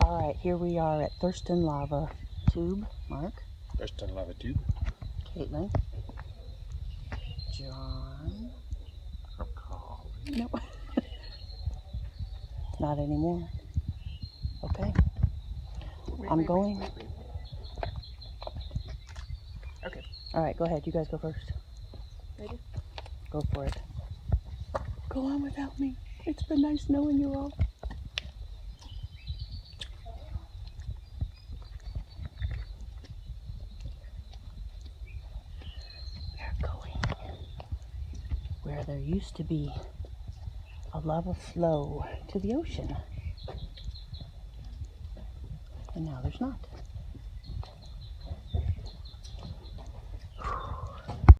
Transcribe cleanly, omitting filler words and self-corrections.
Alright, here we are at Thurston Lava Tube. Mark. Thurston Lava Tube. Caitlin. John. From Carl. No. Not anymore. Okay. I'm going. Wait. Okay. Alright, go ahead. You guys go first. Ready? Go for it. Go on without me. It's been nice knowing you all. We're going where there used to be a lava flow to the ocean. And now there's not.